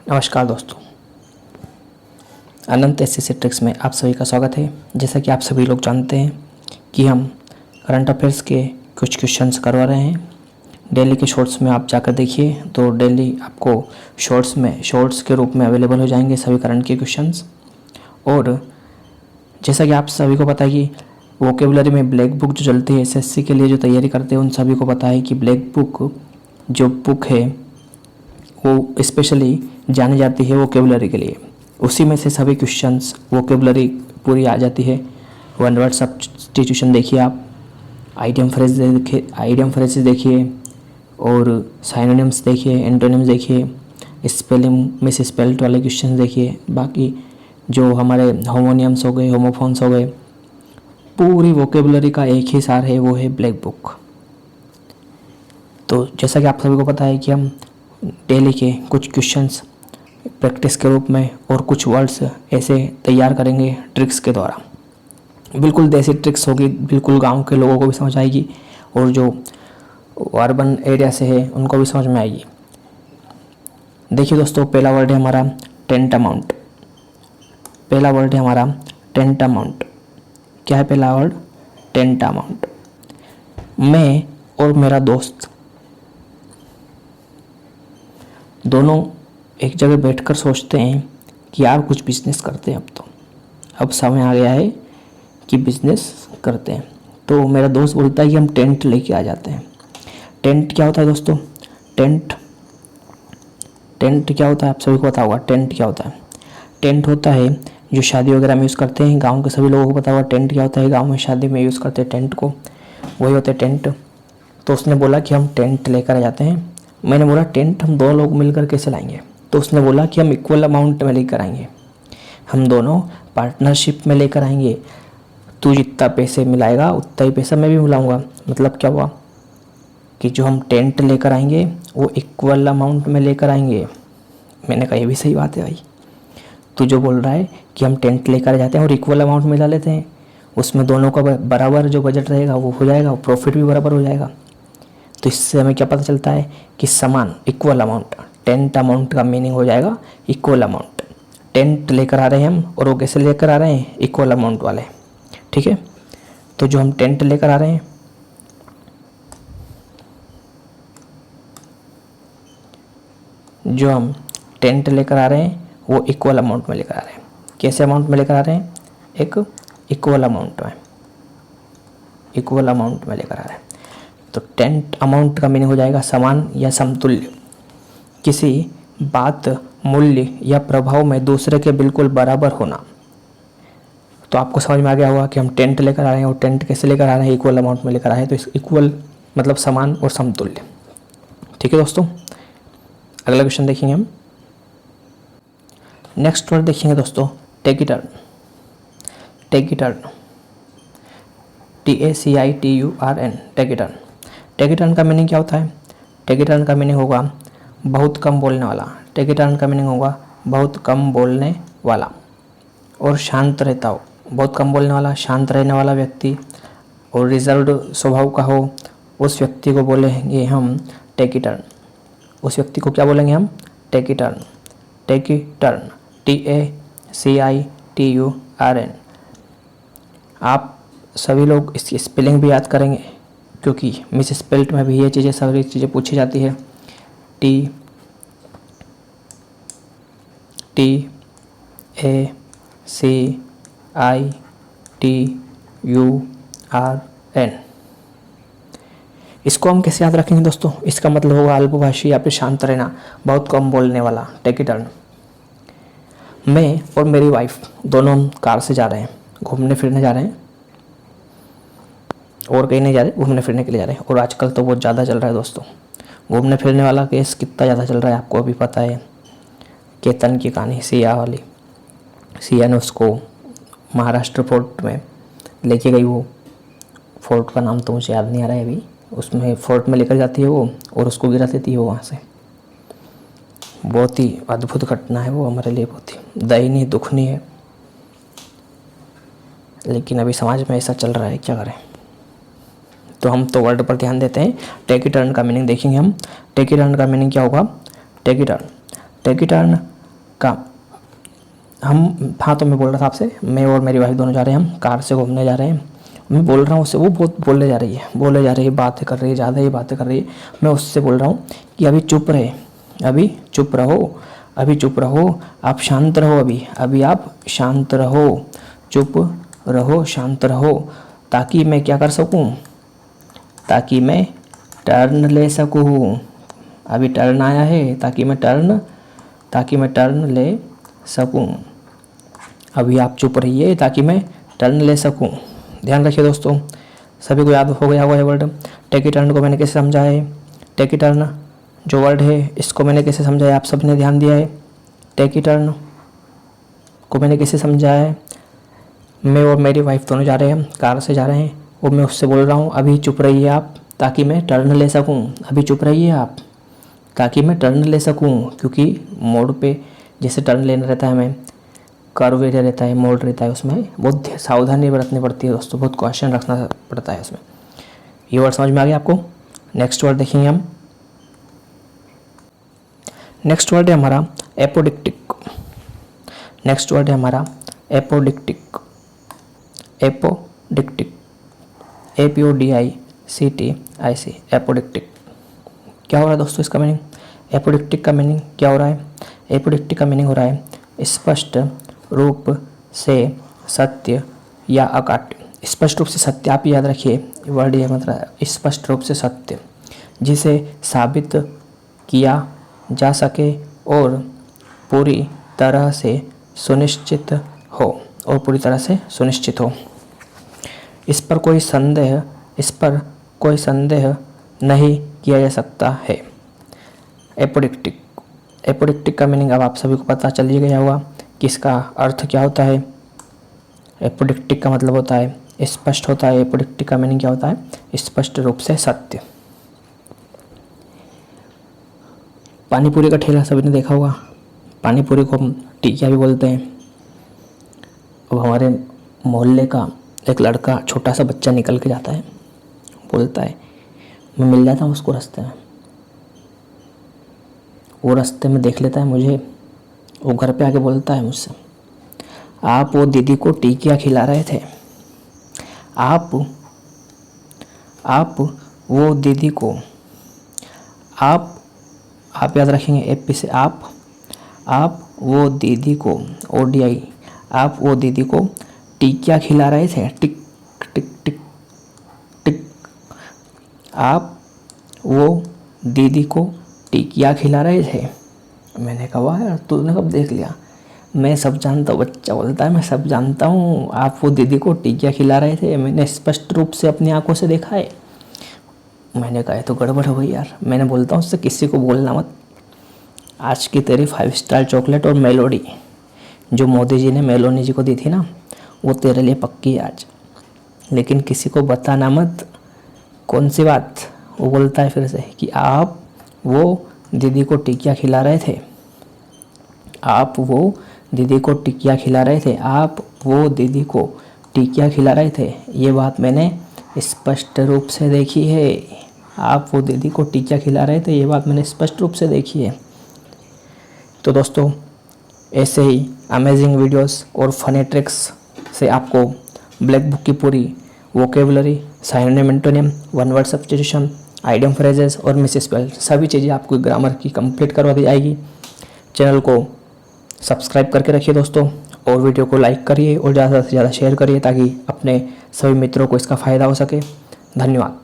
नमस्कार दोस्तों, अनंत SSC tricks में आप सभी का स्वागत है। जैसा कि आप सभी लोग जानते हैं कि हम करंट अफेयर्स के कुछ क्वेश्चंस करवा रहे हैं। डेली के शॉर्ट्स में आप जाकर देखिए तो डेली आपको शॉर्ट्स के रूप में अवेलेबल हो जाएंगे सभी करंट के क्वेश्चंस। और जैसा कि आप सभी को पता है कि वोकेबुलरी में ब्लैक बुक जो चलती है एसएससी के लिए जो तैयारी करते हैं उन सभी को पता है कि ब्लैक बुक जो बुक है वो स्पेशली जानी जाती है वोकेबुलरी के लिए। उसी में से सभी क्वेश्चंस वोकेबुलरी पूरी आ जाती है। वन वर्ड सब्स्टिट्यूशन देखिए, आप आइडियम फ्रेजेस देखिए और साइनोनिम्स देखिए, एंटोनिम्स देखिए, स्पेलिंग मिस स्पेल्ड वाले क्वेश्चन देखिए। बाकी जो हमारे होमोनियम्स हो गए, होमोफोन्स हो गए, पूरी वोकेबुलरी का एक ही सार है, वो है ब्लैक बुक। तो जैसा कि आप सभी को पता है कि हम डेली के कुछ क्वेश्चंस प्रैक्टिस के रूप में और कुछ वर्ड्स ऐसे तैयार करेंगे ट्रिक्स के द्वारा। बिल्कुल देसी ट्रिक्स होगी, बिल्कुल गांव के लोगों को भी समझ आएगी और जो अर्बन एरिया से है उनको भी समझ में आएगी। देखिए दोस्तों, पहला वर्ड है हमारा टेंट अमाउंट। पहला वर्ड है हमारा टेंट अमाउंट। क्या है पहला वर्ड? Tent amount. मैं और मेरा दोस्त दोनों एक जगह बैठकर सोचते हैं कि यार कुछ बिजनेस करते हैं। अब समय आ गया है कि बिजनेस करते हैं। तो मेरा दोस्त बोलता है कि हम टेंट लेके आ जाते हैं। टेंट क्या होता है दोस्तों? टेंट क्या होता है आप सभी को पता होगा। टेंट क्या होता है? टेंट होता है जो शादी वगैरह में यूज़ करते हैं। गांव के सभी लोगों को पता होगा टेंट क्या होता है। गांव में शादी में यूज़ करते हैं टेंट को, वही होता है टेंट। तो उसने बोला कि हम टेंट लेकर आ जाते हैं। मैंने बोला टेंट हम दो लोग मिलकर कैसे लाएंगे? तो उसने बोला कि हम इक्वल अमाउंट में लेकर आएंगे, हम दोनों पार्टनरशिप में लेकर आएंगे। तू जितना पैसे मिलाएगा उतना ही पैसा मैं भी मिलाऊंगा। मतलब क्या हुआ कि जो हम टेंट लेकर आएंगे वो इक्वल अमाउंट में लेकर आएंगे। मैंने कहा ये भी सही बात है भाई, तू जो बोल रहा है कि हम टेंट लेकर जाते हैं और इक्वल अमाउंट मिला लेते हैं, उसमें दोनों का बराबर जो बजट रहेगा वो हो जाएगा, प्रॉफिट भी बराबर हो जाएगा। तो इससे हमें क्या पता चलता है कि समान इक्वल अमाउंट, टेंट अमाउंट का मीनिंग हो जाएगा इक्वल अमाउंट। टेंट लेकर आ रहे हैं हम और वो कैसे लेकर आ रहे हैं? इक्वल अमाउंट वाले। ठीक है, तो जो हम टेंट लेकर आ रहे हैं, वो इक्वल अमाउंट में लेकर आ रहे हैं। कैसे अमाउंट में लेकर आ रहे हैं? एक इक्वल अमाउंट में लेकर आ रहे हैं। तो टेंट अमाउंट का मीनिंग हो जाएगा समान या समतुल्य, किसी बात, मूल्य या प्रभाव में दूसरे के बिल्कुल बराबर होना। तो आपको समझ में आ गया होगा कि हम टेंट लेकर आ रहे हैं और टेंट कैसे लेकर आ रहे हैं? इक्वल अमाउंट में लेकर आए हैं। तो इस इक्वल मतलब समान और समतुल्य। ठीक है दोस्तों, अगला क्वेश्चन देखेंगे हम। नेक्स्ट वर्ड देखेंगे दोस्तों, taciturn. Taciturn, TACITURN, taciturn. Taciturn का मीनिंग क्या होता है? टेक इट टर्न का मीनिंग होगा बहुत कम बोलने वाला। टेक इट टर्न का मीनिंग होगा बहुत कम बोलने वाला और शांत रहता हो। बहुत कम बोलने वाला, शांत रहने वाला व्यक्ति और रिजर्व्ड स्वभाव का हो, उस व्यक्ति को बोलेंगे हम टेक इट टर्न। उस व्यक्ति को क्या बोलेंगे हम? Taciturn. Taciturn, TACITURN। आप सभी लोग इसकी स्पेलिंग भी याद करेंगे क्योंकि मिस स्पेल्ट में भी ये सारी चीज़ें पूछी जाती है। TACITURN। इसको हम कैसे याद रखेंगे दोस्तों? इसका मतलब होगा अल्पभाषी या फिर शांत रहना, बहुत कम बोलने वाला। Taciturn. मैं और मेरी वाइफ दोनों हम कार से जा रहे हैं, घूमने फिरने जा रहे हैं, और कहीं नहीं जा रहे, घूमने फिरने के लिए जा रहे हैं। और आजकल तो बहुत ज़्यादा चल रहा है दोस्तों घूमने फिरने वाला केस, कितना ज़्यादा चल रहा है आपको अभी पता है। केतन की कहानी, सिया वाली। सिया ने उसको महाराष्ट्र फोर्ट में लेके गई। वो फोर्ट का नाम तो मुझे याद नहीं आ रहा है अभी। उसमें फोर्ट में लेकर जाती है वो और उसको गिरा देती है वो वहाँ से। बहुत ही अद्भुत घटना है वो, हमारे लिए बहुत ही दयनीय, दुखनीय है। लेकिन अभी समाज में ऐसा चल रहा है, क्या करें। तो हम तो वर्ड पर ध्यान देते हैं। टेक इट टर्न का मीनिंग देखेंगे हम। टेक इट टर्न का मीनिंग क्या होगा? टेक इट टर्न हाँ, तो मैं बोल रहा था आपसे, मैं और मेरी वाइफ दोनों जा रहे हैं, हम कार से घूमने जा रहे हैं। मैं बोल रहा हूँ उससे, वो बहुत बोले जा रही है, बातें कर रही है, ज़्यादा ही बातें कर रही है। मैं उससे बोल रहा हूँ कि अभी चुप रहे, अभी चुप रहो, आप शांत रहो, अभी आप शांत रहो, चुप रहो, शांत रहो, ताकि मैं क्या कर सकूँ, ताकि मैं टर्न ले सकूँ। अभी टर्न आया है, ताकि मैं टर्न ले सकूँ। अभी आप चुप रहिए ताकि मैं टर्न ले सकूँ। ध्यान रखिए दोस्तों, सभी को याद हो गया होगा ये वर्ड। टेक टर्न को मैंने कैसे समझा है, टेक टर्न जो वर्ड है इसको मैंने कैसे समझा है, आप सबने ध्यान दिया है। टेक टर्न को मैंने कैसे समझा है, मैं और मेरी वाइफ दोनों जा रहे हैं, कार से जा रहे हैं, और मैं उससे बोल रहा हूँ अभी चुप रहिए आप ताकि मैं टर्न ले सकूँ। अभी चुप रहिए आप ताकि मैं टर्न ले सकूँ, क्योंकि मोड़ पे जैसे टर्न लेना रहता है, हमें कर्व एरिया रहता है, मोड़ रहता है, उसमें बहुत सावधानी बरतनी पड़ती है दोस्तों, बहुत क्वेश्चन रखना पड़ता है उसमें। ये वर्ड समझ में आ गया आपको। नेक्स्ट वर्ड देखेंगे हम। नेक्स्ट वर्ड है हमारा एपोडिक्टिक। नेक्स्ट वर्ड है हमारा एपोडिक्टिक। एपोडिक्टिक, APODICTIC, एपोडिक्टिक। क्या हो रहा है दोस्तों इसका मीनिंग, एपोडिक्टिक का मीनिंग क्या हो रहा है। एपोडिक्टिक का मीनिंग हो रहा है स्पष्ट रूप से सत्य या अकाट्य। स्पष्ट रूप से सत्य, आप याद रखिए वर्ड ये मतलब है स्पष्ट रूप से सत्य, जिसे साबित किया जा सके और पूरी तरह से सुनिश्चित हो, इस पर कोई संदेह नहीं किया जा सकता है। एपोडिक्टिक का मीनिंग अब आप सभी को पता चल ही गया होगा कि इसका अर्थ क्या होता है। एपोडिक्टिक का मतलब होता है स्पष्ट होता है। एपोडिक्टिक का मीनिंग क्या होता है, स्पष्ट रूप से सत्य। पानीपुरी का ठेला सभी ने देखा होगा, पानीपुरी को हम टिकिया भी बोलते हैं। अब हमारे मोहल्ले का एक लड़का, छोटा सा बच्चा निकल के जाता है, बोलता है, मैं मिल जाता हूँ उसको रास्ते में, वो रास्ते में देख लेता है मुझे, वो घर पे आके बोलता है मुझसे, आप वो दीदी को टिकिया खिला रहे थे, आप वो दीदी को, आप याद रखेंगे एपी से, आप वो दीदी को, ODI, आप वो दीदी को टिकिया खिला रहे थे, टिक टिक टिक टिक, आप वो दीदी को टिकिया खिला रहे थे। मैंने कहा वाह यार, तूने कब देख लिया, मैं सब जानता हूँ। बच्चा बोलता है मैं सब जानता हूँ, आप वो दीदी को टिकिया खिला रहे थे, मैंने स्पष्ट रूप से अपनी आंखों से देखा है। मैंने कहा तो गड़बड़ हो गई यार। मैंने बोलता हूँ उससे किसी को बोलना मत, आज की तेरी 5 स्टार चॉकलेट और मेलोडी जो मोदी जी ने मेलोनी जी को दी थी ना, वो तेरे लिए पक्की है आज, लेकिन किसी को बताना मत। कौन सी बात, वो बोलता है फिर से कि आप वो दीदी को टिकिया खिला रहे थे, आप वो दीदी को टिकिया खिला रहे थे, आप वो दीदी को टिकिया खिला रहे थे, ये बात मैंने स्पष्ट रूप से देखी है। आप वो दीदी को टिकिया खिला रहे थे, ये बात मैंने स्पष्ट रूप से देखी है। तो दोस्तों ऐसे ही अमेजिंग वीडियोस और फनी ट्रिक्स से आपको ब्लैक बुक की पूरी vocabulary, synonym, antonym, one word substitution, idiom phrases और मिसस्पेल सभी चीज़ें आपको ग्रामर की कंप्लीट करवा दी जाएगी। चैनल को सब्सक्राइब करके रखिए दोस्तों, और वीडियो को लाइक करिए और ज़्यादा से ज़्यादा शेयर करिए ताकि अपने सभी मित्रों को इसका फ़ायदा हो सके। धन्यवाद।